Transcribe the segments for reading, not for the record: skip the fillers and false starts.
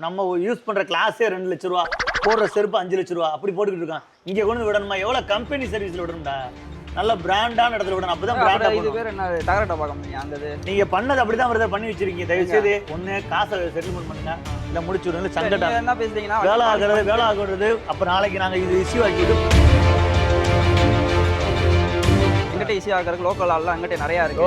நம்ம யூஸ் பண்ற கிளாஸே 2 லட்சம் ரூபா, போடுற செருப்பு 5 லட்சம் ரூபா அப்படி போட்டுக்கிட்டு இருக்கான். இங்க கொண்டு விடணுமா? எவ்வளவு கம்பெனி சர்வீஸ்ல விடணும்டா? நல்ல பிராண்டான இடத்துல விடணும். அப்பதான் பிராண்டா இது பேர் என்ன டகரட்டா பார்க்க முடியும் அங்கது. நீங்க பண்ணது அப்படிதான் வரத பண்ணி வச்சிருக்கீங்க. தயவு செய்து ஒண்ணு காசை செட்டில்மெண்ட் பண்ணுங்க, இல்ல முடிச்சு விடுங்க. சங்கடா என்ன பேசுறீங்கன்னா வேலை ஆகுறது. அப்ப நாளைக்கு நாங்க இது இஷ்யூ ஆக்கிட்டு எங்கிட்ட ஈஸியா ஆகிறதுக்கு லோக்கல் ஆள்லாம் எங்கிட்ட நிறைய இருக்கு.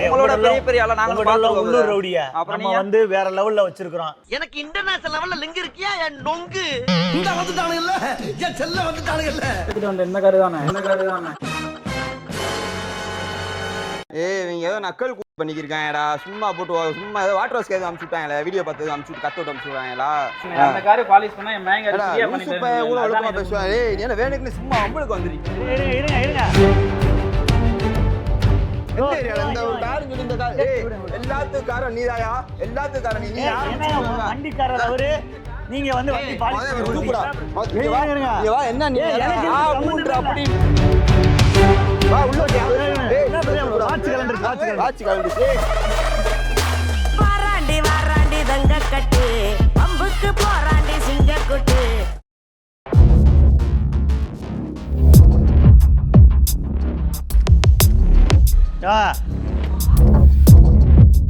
உங்களோட பெரிய பெரிய ஆளா நாங்க பார்த்தோம். உள்ளூர் ரவுடியா நம்ம வந்து வேற லெவல்ல வச்சிருக்கோம். எனக்கு இன்டர்நேஷனல் லெவல்ல லிங்க் இருக்கியா என் நொங்கு இந்த வந்துட்டானுங்க இல்ல என் செல்ல வந்துட்டானுங்க இல்ல என்ன கருதானே இவங்க ஏதோ நக்கல் பண்ணிக்கிருக்காங்கடா. சும்மா போட்டு சும்மா ஏதோ வாட்டர் வாஷ் கேது அனுப்பிச்சுட்டாங்களே, வீடியோ பார்த்து அனுப்பிச்சு கத்தோட்டு அனுப்பிச்சுடுவாங்களா. அந்த காரை பாலிஷ் பண்ணா என் மேங்க சரியா பண்ணி ஒழுக்கமா பேசுவாங்க. நீ என்ன வேணுக்குன்னு சும்மா அம்பளுக்கு வந்துருக்கீங்க. எல்லாத்துக்கும் காரம் நீதாயா? எல்லாத்துக்கும் காரம் நீ. வண்டிக்காரர் அவரு. நீங்க வந்து வண்டி பாலிஷ் என்ன நீ அப்படி வா உள்ள வாட்ச் கலந்துச்சு. வாராண்டி வாராண்டி தங்க கட்டு பம்புக்கு போராண்டி சிங்க கொட்டு.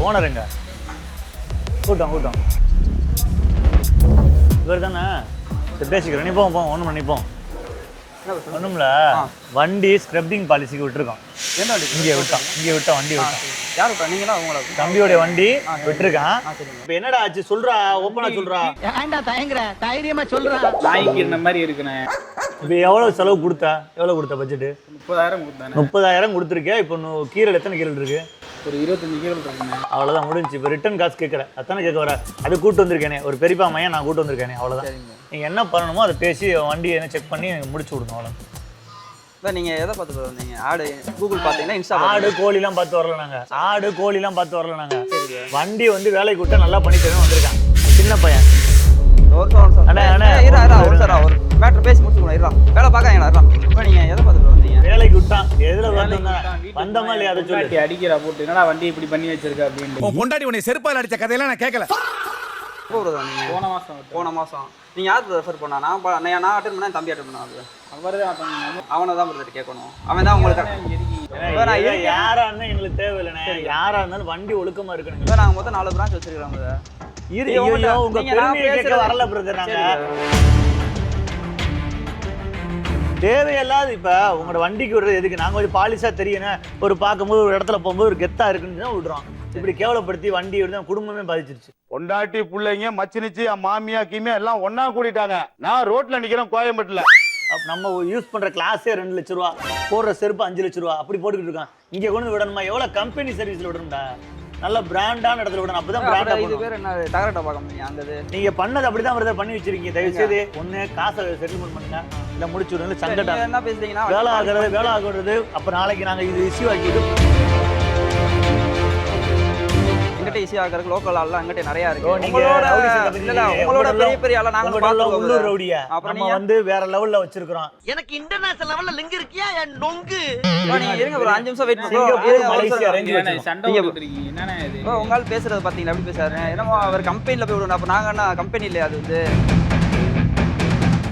ஓனருங்க கூட்டம் இவர் தானே? பேசிக்கிறேன். நீ போவோம் ஒன்றும் நினைப்போம். ஒண்ணும்ல வண்டி ஸ்க்ரப்பிங் பாலிசிக்கு விட்டுருக்கோம். இங்கே விட்டோம் வண்டி விட்டோம். யார் விட்டா? நீங்களா அவங்கள? தம்பியோட வண்டி விட்டுருக்கான். இப்ப என்னடா ஆச்சு? சொல்றா, ஓப்பனா சொல்றா. ஏன்டா தயங்குற? தைரியமா சொல்றா. நாய்க்கு இந்த மாதிரி இருக்குனே. இப்ப எவ்வளவு செலவு கொடுத்த பட்ஜெட்? 30,000 கொடுத்தானே. 30,000 கொடுத்துருக்கேன். இப்போ கீரல் எத்தனை கீரல் இருக்கு? ஒரு 25 கிலோ இருக்குங்க. அவ்வளவுதான் முடிஞ்சு. இப்போ ரிட்டர்ன் காசு கேட்கற அத்தனை கேட்க வர. அது கூட்டு வந்திருக்கேனே, ஒரு பெரியப்பா மையன் நான் கூட்டு வந்திருக்கேனே. அவ்வளவுதான். நீங்க என்ன பண்ணணுமோ அதை பேசி வண்டி என்ன செக் பண்ணி முடிச்சு விடணும். அவ்வளோ. நீங்க எதை பார்த்து வந்தீங்க? ஆடு கூகுள் பாத்தீங்கன்னா இன்ஸ்டா ஆடு கோழிலாம் பார்த்து வரல நாங்க. வண்டி வந்து வேலைக்கு விட்டா நல்லா பண்ணி தரேன் வந்திருக்கான் சின்ன பையன். ஒரு மேட்டர் பேசி முடிச்சுக்கணும். வேலை பார்க்காங்களா? இப்போ நீங்க எதை பார்த்து வந்தீங்க? வேலைக்கு விட்டான். எதுல வந்தமா இல்லையா? அதை சொல்லி அடிக்கிறா போட்டு என்னடா வண்டி இப்படி பண்ணி வச்சிருக்க அப்படின்னு. பொண்டாட்டி உன்னை செருப்பால் அடிச்ச கதையெல்லாம் நான் கேட்கல. போன மாசம் நீங்க யாருக்கு ரெஃபர் பண்ணா? நான் அட்டன் பண்ணா தம்பி அட்டன் பண்ணா. அவனை தான் கேட்கணும். அவன் தான் உங்களுக்கு யாரா இருந்தா எங்களுக்கு தேவையில்லைண்ணே. யாரா இருந்தாலும் வண்டி ஒழுக்கமா இருக்கணும். நாங்க மொத்தம் 4 பிரான்ச் வச்சிருக்கோம். உங்க பெருமையை கேட்க வரல பிரதர். நாங்க தேவையில்லாது இப்ப உங்களோட வண்டிக்கு விடுறது எதுக்கு? நாங்க ஒரு பாலிஷா தெரியணும். ஒரு பார்க்கும்போது ஒரு இடத்துல போகும்போது ஒரு கெத்தா இருக்குன்னு தான் விடுறோம். இப்படி கேவலப்படுத்தி வண்டி விடுறது குடும்பமே பாதிச்சிருச்சு. பொண்டாட்டி பிள்ளைங்க மச்சினிச்சு மாமியா கீமியா எல்லாம் ஒன்னா கூட்டிட்டாங்க. நான் ரோட்ல நிக்கிறேன் கோயம்பேட்டுல. நம்ம யூஸ் பண்ற கிளாஸே 2 லட்சம் ரூபா, போடுற செருப்பு 5 லட்சம் ரூபா அப்படி போட்டுக்கிட்டு இருக்கான். இங்க கொண்டு விடணுமா? எவ்வளவு கம்பெனி சர்வீஸ்ல விடணும்டா? நல்ல பிராண்டான இடத்துல விடணும். அப்பதான் பிராண்டா. இது பேர் என்ன டகரட்டா பார்க்க முடியும் அங்கது. நீங்க பண்ணது அப்படிதான் வரத பண்ணி வச்சிருக்கீங்க. தயவு செய்து ஒண்ணு காசை செட்டில்மெண்ட் பண்ணுங்க, இல்ல முடிச்சு விடுங்க. சங்கடா என்ன பேசுறீங்கன்னா வேலை ஆகுறது. அப்ப நாளைக்கு நாங்க இது இஷ்யூ ஆக்கிட்டு எங்கிட்ட ஈஸியா ஆகிறதுக்கு லோக்கல் ஆள்லாம் எங்கிட்ட நிறைய இருக்கு. உங்களோட பெரிய பெரிய ஆளா நாங்க பார்த்தோம். உள்ளூர் ரவுடியா நம்ம வந்து வேற லெவல்ல வச்சிருக்கோம். எனக்கு இன்டர்நேஷனல் லெவல்ல லிங்க் இருக்கியா என் நொங்கு நீங்க இருங்க ஒரு 5 நிமிஷம் வெயிட் மலேசியா அரேஞ்ச் என்னண்ணே இது? உங்க ஆள் பேசுறது பாத்தீங்களா? எப்படி பேசுறாரு? என்னமோ அவர் கம்பெனில போய் விடணும். அப்ப நாங்க என்ன கம்பெனி இல்லையா? அது வந்து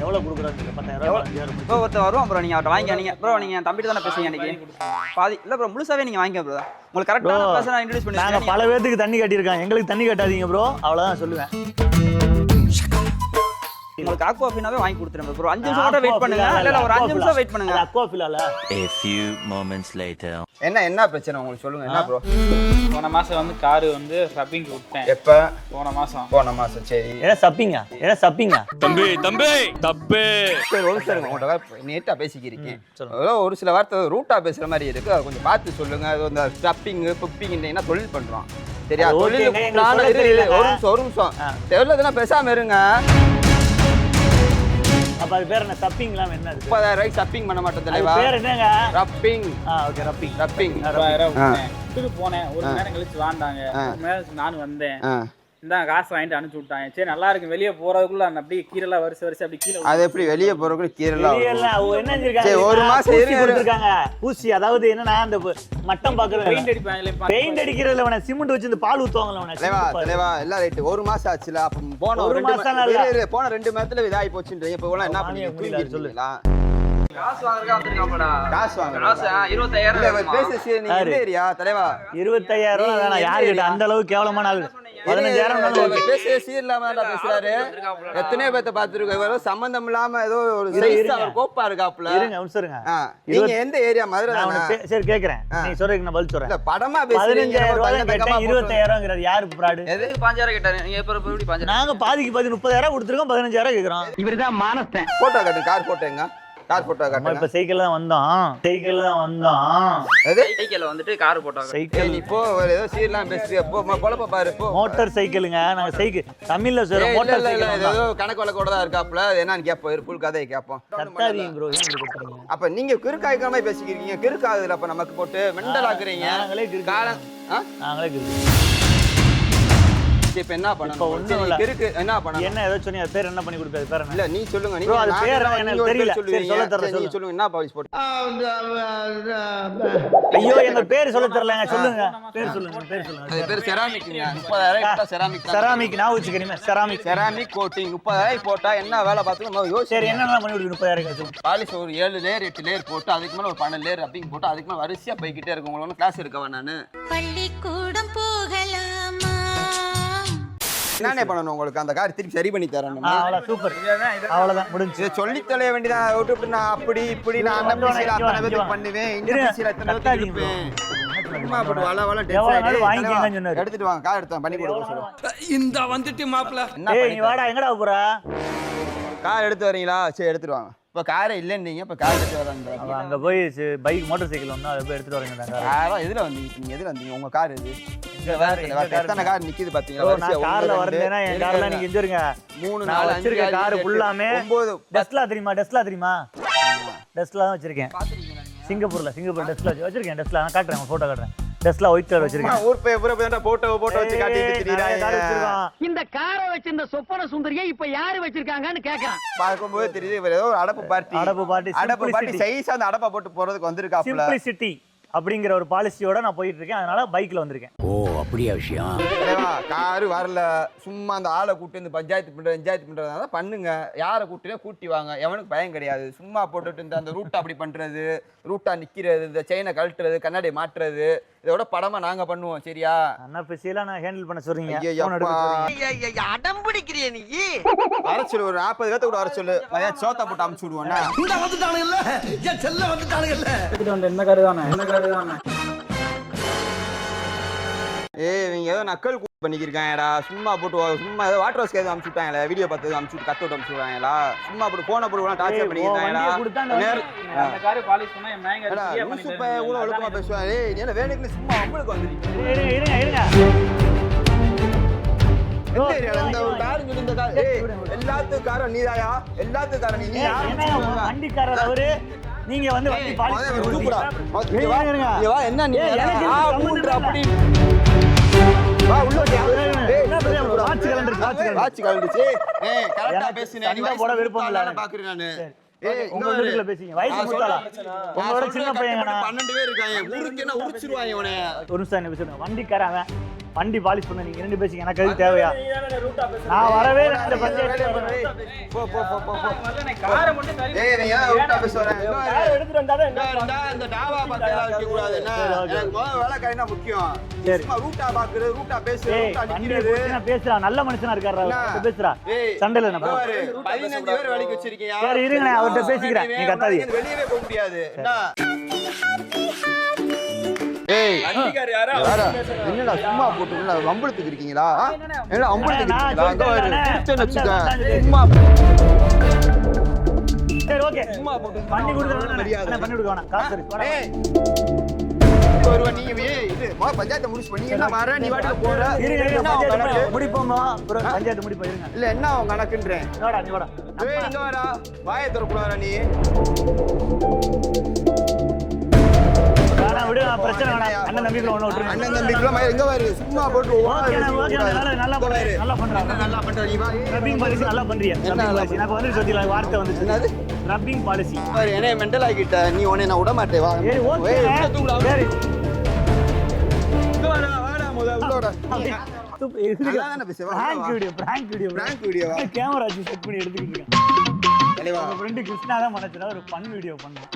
எவ்வளவு கொடுக்குறாங்க? 10,000 இப்போ ஒருத்தர் வரும். அப்புறம் நீங்க அவர்கிட்ட வாங்கி நீங்க ப்ரோ நீங்க தம்பிட்டு தானே பேசுறீங்க அன்னைக்கு பாதி இல்ல ப்ரோ முழுசாவே நீங்க வாங்கிக்க ப்ரோ. உங்களுக்கு கரெக்டான பர்சன் இன்ட்ரோ듀ஸ் பண்ணி நாங்க பல பேருக்கு தண்ணி கட்டியிருக்கோம். எங்களுக்கு தண்ணி கட்டாதீங்க ப்ரோ. அவ்வளவுதான் சொல்லுவேன். உங்களுக்கு அக்வாஃபினாவே வாங்கி கொடுத்துறேன் ப்ரோ. 5 நிமிஷம் மட்டும் வெயிட் பண்ணுங்க. இல்ல ஒரு 5 நிமிஷம் வெயிட் பண்ணுங்க. அக்வாஃபிலால A few moments later. என்ன பிரச்சனை உங்களுக்கு சொல்லுங்க. என்ன ப்ரோ? போன மாசம் வந்து கார் வந்து ஷாப்பிங் விட்டேன். எப்ப? போன மாசம். சரி. என்ன சப்பிங்க தம்பி தப்பு. சரி ஒரு சார் உங்கள்கிட்ட நேட்டா பேசிக்கிறீங்க. ஒரு சில வார்த்தை ரூட்டா பேசுற மாதிரி இருக்கு. அதை கொஞ்சம் பார்த்து சொல்லுங்க. அது இந்த ஸ்டப்பிங் புப்பிங் தொழில் பண்றோம். சரியா? தொழில் ஒரு நிமிஷம் தேவையில்லாம் பேசாம இருங்க. அப்ப அது பேர் என்ன? சப்பிங்லாம் என்ன? 30,000 ரூபாய்க்கு சப்பிங் பண்ண மாட்டோம் தலைவா. பேர் என்னங்க? ரப்பிங். Okay rubbing. 30,000 போனேன். ஒரு மணி நேரம் கழிச்சு வாண்டாங்க. நானும் வந்தேன். இந்த காசு வாங்கிட்டு அனுப்பிச்சு விட்டாங்க. சரி நல்லா இருக்கு, வெளியே போறதுக்குள்ள அந்த அப்படியே கீழே வரிசை அப்படி கீழே அது எப்படி வெளியே போறதுக்குள்ள கீரலாம் எல்லாம் என்ன செஞ்சிருக்காங்க? சரி, ஒரு மாசம் ஊசி கொடுத்திருக்காங்க. ஊசி, அதாவது என்னன்னா அந்த மட்டம் பாக்குறது பெயிண்ட் அடிப்பாங்க. பெயிண்ட் அடிக்கிறதுல அவன சிமெண்ட் வச்சு இந்த பால் ஊத்துவாங்கல தலைவா எல்லாம் ரைட். ஒரு மாசம் ஆச்சுல, அப்ப போன ஒரு மாசம் இல்ல. போன 2 மாசத்துல இதாகி போச்சுன்றீங்க. இப்ப என்ன பண்ணீங்க? சொல்லுங்களா காசு வாங்குறதுக்கு வந்திருக்காங்கடா. காசு வாங்க. காசு 25,000 பேசி நீங்க எந்த ஏரியா தலைவா? 25,000 வேணாம். யாருக்கிட்ட அந்த அளவுக்கு கேவலமான ஆளு? 15,000 பேசி சீர்லாம பேசுறாரு. எத்தனை பேத்த பாத்துருக்கோம். இவரோ சம்பந்தம் இல்லாம ஏதோ ஒரு சைஸ் கோப்பா இருக்காப்ல. இருங்க சொல்லுங்க. நீங்க எந்த ஏரியா? மதுரை தானே? சரி கேக்குறேன், நீ சொல்றதுக்கு நான் பதில் சொல்றேன். இல்ல படமா பேசுறீங்க. 15,000 25,000 யாரு ஃப்ராட்? எது 5,000 கேட்டாரு. நீங்க எப்ப எப்படி 5,000? நாங்க பாதிக்கு பாதி 30,000 கொடுத்துருக்கோம், 15,000 கேக்குறோம். இவர்தான் மானஸ்தன். போட்டோ காட்டு. கார் போட்டோங்க. கார் போட்டோ நம்ம காட்டுங்க. இப்ப சைக்கிள் தான் வந்தோம். சைக்கிள்ல வந்துட்டு கார் போட்டாங்க. சைக்கிள் நீ போ, ஏதோ சீர்லாம் பேசுறிய. போ பொழப்ப பாரு போ. மோட்டார் சைக்கிளுங்க. நாங்க சைக்கிள் தமிழ்ல சொல்றோம். இல்ல மோட்டார் இல்ல இல்ல, சைக்கிள் ஏதோ கணக்கு வழக்கோட தான் இருக்காப்ல. அது என்னன்னு கேப்போம். ஒரு புல் கதையை கேப்போம். கத்தாதீங்க ப்ரோ. ஏன் இப்படி கத்துறீங்க? அப்ப நீங்க கிறுக்காய்க்கிற மாதிரி பேசிக்கிறீங்க. கிறுக்காதுல அப்ப நமக்கு போட்டு மெண்டல் ஆக்குறீங்க. நாங்களே கிறுக்கு. காலம் நாங்களே கிறுக்கு. இப்ப என்ன பண்ணணும்? இப்ப ஒண்ணும் இல்ல. கிறுக்கு என்ன பண்ணணும்? என்ன ஏதோ சொன்னீங்க, பேர் என்ன பண்ணி கொடுப்பது? பேர் என்ன? இல்ல நீ சொல்லுங்க. Bro, அது நான் பேர் சொல்றேன், எனக்கு நீங்க ஒரு தெரியல. பேர் சொல்லுவீங்க. சரி, சொல்ல தரேன், சரி, நீங்க சொல்லுங்க. என்ன பாலிஷ் போட்டு? ஐயோ எங்க பேர் சொல்ல தெரியலங்க. சொல்லுங்க பேர் சொல்லுங்க. பேர் சொல்லுங்க. அது பேர் செராமிக்ங்க. 30,000 போட்டா செராமிக். செராமிக் நான் வச்சுக்கிறீங்க. செராமிக் கோட்டிங் 30,000 போட்டா என்ன வேலை பார்த்து நம்ம யோசி. சரி, என்னென்ன பண்ணி கொடுங்க? 30,000 பாலிஷ் ஒரு 7 லேயர் 8 லேயர் போட்டு அதுக்கு மேல ஒரு 12 லேயர் ரப்பிங் போட்டு அதுக்கு மேல வரிசையா போய்கிட்டே இருக்கும். உங்களுக்கு கிளாஸ் இருக்கவா? நானு பள்ளிக்கூடம் போகலாமா? என்னனே பண்ணணும்? உங்களுக்கு அந்த கார் திருப்பி சரி பண்ணி தரேன். அவ்வளவு சூப்பர். அவ்வளவுதான் முடிஞ்சு. சொல்லி தொலைய வேண்டியதான். விட்டு நான் அப்படி இப்படி நான் அந்த பிசில அத்தனை பேருக்கு பண்ணுவேன். இந்த பிசில அத்தனை பேருக்கு இருப்பேன். சும்மா அப்படி வள வள டென்ஷன் வாங்கிக்கங்கன்னு சொன்னாரு. எடுத்துட்டு வாங்க. கார் எடுத்து பண்ணி கொடுக்க சொல்லுங்க. இந்த வந்துட்டு மாப்ள. என்ன ஏய் நீ வாடா, எங்கடா போற? கார் எடுத்து வரீங்களா? சரி எடுத்துட்டு வாங்க. இப்ப காரே இல்லன்னீங்க. இப்ப கார் எடுத்து வரேன்றாங்க. அவன் அங்க போய் பைக் மோட்டார் சைக்கிள் வந்தா அதை போய் எடுத்துட்டு வரீங்க. காரா எதுல வந்தீங்க? நீங்க எதுல வந்தீங்க? உங்க கார் எது? எத்தனை கார் நிக்குது பாத்தீங்களா? நான் கார்ல வரேன்னா என் கார்ல நீங்க எஞ்சிருங்க. 3 நான் 4 வச்சிருக்க 5 கார் ஃபுல்லாமே 9 டெஸ்லா தெரியுமா? டெஸ்லா தான் வச்சிருக்கேன். சிங்கப்பூர் டெஸ்லா வச்சிருக்கேன். டெஸ்லா நான் காட்டுறேன், போட்டோ காட்டுறேன். டெஸ்லா ஒயிட் கலர் வச்சிருக்கேன். ஊர் போய் போட்டோ வச்சு காட்டிட்டு திரியறாங்க. இந்த காரை வச்சிருந்த சொப்பன சுந்தரியை இப்ப யாரு வச்சிருக்காங்கன்னு கேக்குறான். பாக்கும்போது தெரியுது இவர் ஏதோ ஒரு அடப்பு பார்ட்டி சைஸ் அந்த அடப்பா போட்டு போறதுக்கு வந்திருக்காப்ல. சிம்பிளிசிட்டி அப்படிங்கிற ஒரு பாலிசியோட நான் போயிட்டு இருக்கேன். அதனால பைக்ல வந்திருக்கேன். ஓ அப்படியா விஷயம்? காரு வரல, சும்மா அந்த ஆளை கூட்டி இந்த பஞ்சாயத்து பண்றதுனால பண்ணுங்க. யாரை கூட்டினா கூட்டி வாங்க. எவனுக்கு பயம் கிடையாது. சும்மா போட்டுட்டு இந்த அந்த ரூட்டா அப்படி பண்றது, ரூட்டா நிக்கிறது, இந்த செயினை கழட்டுறது, கண்ணாடி மாட்டுறது, இதோட படமா நாங்க பண்ணுவோம். சரியா? அண்ணா பிசியலா நான் ஹேண்டில் பண்ண சொல்றீங்க. அடம்பிடிக்கிறிய நீ. வர சொல்லு. ஒரு 40 பேர்த்த கூட வர சொல்லு. சோத்தா போட்டு அமுச்சு விடுவோம். இந்த வந்துட்டானுங்கல்ல, என் செல்ல வந்துட்டானுங்கல்ல. என்ன காரு தானே? இவங்க ஏதோ நக்கல் பண்ணிக்கிருக்காங்கடா. சும்மா போட்டு சும்மா ஏதோ வாட்டர் வாஷ் கேது அமுச்சு விட்டாங்களே. வீடியோ பார்த்து அமுச்சு விட்டு கத்தோட்டு அமுச்சு விடுவாங்களா? சும்மா போட்டு போன போட்டு டார்ச்சர் பண்ணிக்கிட்டாங்களா? அந்த காரை பாலிஷ் பண்ணா என் மேங்க கூட ஒழுக்கமா பேசுவாங்க. நீ என்ன வேணுக்குன்னு சும்மா அம்மளுக்கு வந்துருக்கீங்க. எந்த ஏரியால இந்த ஒரு கார் சொல்லி இந்த கார் எல்லாத்துக்கும் காரம் நீதாயா? எல்லாத்துக்கும் காரம் நீ. வண்டிக்காரர் அவரு. நீங்க வந்து வண்டி பாலிஷ் வா. என்ன நீ அப்படி வா உள்ள வாட்ச் கலந்துச்சு. கரெக்ட்டா பேசினே. நீ போட விருப்பம் இல்ல பாக்குறேன் நானு. உங்க வீட்டுல பேசிங்க. வயசு மூத்தாளா? உங்களோட சின்ன பையனா? 12 பேர் இருக்காங்க. ஊருக்கு என்ன உரிச்சிருவாங்க இவனே. ஒரு நிமிஷம் என்ன பேசுங்க. வண்டிக்காரன் அவன். வண்டி பாலிஷ் பண்ண நீங்க 2 பேசிங்க. எனக்கு அது தேவையா? நான் வரவே இல்லை இந்த பஞ்சாயத்துல. போ போ போ போ. காரை மட்டும் சரி. நீ ஏன் ஊட்டா பேச வர? எடுத்துட்டு வந்தாதான் இந்த டாவா பத்தல வைக்க கூடாது. என்ன எனக்கு முதல்ல வேலை கைனா முக்கியம். சும்மா ரூட்டா பாக்குறது, ரூட்டா பேசுறது, ரூட்டா நிக்கிறது. நான் பேசுறேன். நல்ல மனுஷனா இருக்காரா? பேசுறா. சண்டையில என்ன? 15 பேர் வேலைக்கு வச்சிருக்கீங்க. சரி இருங்க, நான் அவர்ட்ட பேசிக்கிறேன். நீ கத்தாதீங்க. வெளியவே போக முடியாது. என்ன என்னடா சும்மா போட்டு வம்பளத்துக்கு இருக்கீங்களா? என்ன வம்பளத்துக்கு இருக்கீங்களா? சும்மா சரி ஓகே. சும்மா போட்டு பண்ணி கொடுத்துறேன். பண்ணி கொடுக்க வேணாம். காசு ஒருவன் நீங்க இது பஞ்சாயத்தை முடிச்சு பண்ணி என்ன மாற நீ வாட்டில போற. முடிப்போமா? பஞ்சாயத்து முடிப்போம். இருங்க. இல்ல என்ன அவன் கணக்குன்றேன். வாடா நீ வாடா. இங்க வாடா. வாயை திறக்கூடாதா நீ? வேணாம் விடு பிரச்சனை வேணாம் அண்ணன் தம்பிக்குள்ள ஒன்று விட்டுருங்க அண்ணன் தம்பிக்குள்ள எங்க பாரு சும்மா போட்டு நல்லா பண்றாங்க நல்லா பண்ற நீ வா ரப்பிங் பாலிசி நல்லா பண்றியா எனக்கு வந்து சொல்லிடலாம் வார்த்தை வந்து என்னது ரப்பிங் பாலிசி பாரு என்ன மெண்டல் ஆகிட்ட நீ உன்னை நான் விட மாட்டேன் வா சரி ஓகே சரி வாடா முதல்ல பிராங்க் வீடியோ கேமரா செட் பண்ணி எடுத்துக்கிட்டு இருக்கேன் உங்க ஃப்ரெண்டு கிருஷ்ணா தான் பண்ணச்சுனா ஒரு ஃபன் வீடியோ பண்ணோம்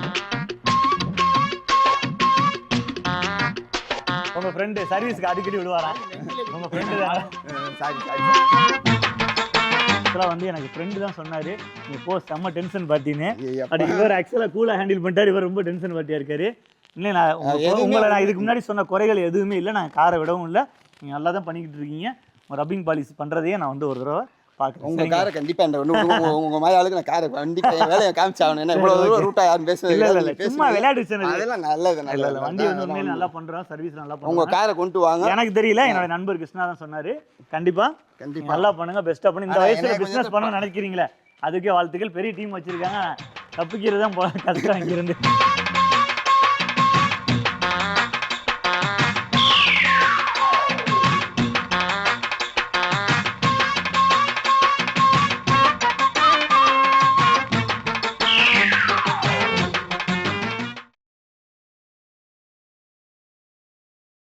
உங்க ஃப்ரெண்டு சர்வீஸ்க்கு அடிக்கடி விடுவாரா உங்க ஃப்ரெண்டு தான் ஆக்சுவலாக வந்து எனக்கு ஃப்ரெண்டு தான் சொன்னாரு நீ போ செம்ம டென்ஷன் பார்ட்டின்னு பட் இவர் ஆக்சுவலாக கூலாக ஹேண்டில் பண்ணிட்டாரு இவர் ரொம்ப டென்ஷன் பார்ட்டியா இருக்காரு இல்லை நான் உங்களை நான் இதுக்கு முன்னாடி சொன்ன குறைகள் எதுவுமே இல்லை நான் காரை விடவும் இல்லை நீங்கள் நல்லா தான் பண்ணிக்கிட்டு இருக்கீங்க ரப்பிங் பாலிசி பண்ணுறதையே நான் வந்து ஒரு தடவை பார்க்குறேன் உங்க காரை கண்டிப்பா உங்க மாதிரி ஆளுக்கு நான் காரை கண்டிப்பா வேலையை காமிச்சாகணும் என்ன இவ்வளவு ரூட்டா யாரும் பேசுறது இல்லை சும்மா விளையாட்டு அதெல்லாம் நல்லது இல்லை வண்டி வந்து உண்மையில நல்லா பண்ணுறோம் சர்வீஸ் நல்லா உங்க பண்ணுவோம் காரை கொண்டு வாங்க எனக்கு தெரியல என்னோட நண்பர் கிருஷ்ணா தான் சொன்னாரு கண்டிப்பா நல்லா பண்ணுங்க பெஸ்ட்டாக பண்ணி இந்த வயசுல பிஸ்னஸ் பண்ண நினைக்கிறீங்களே அதுக்கே வாழ்த்துக்கள் பெரிய டீம் வச்சிருக்காங்க தப்பிக்கிறது தான் கஷ்டம் இங்கிருந்து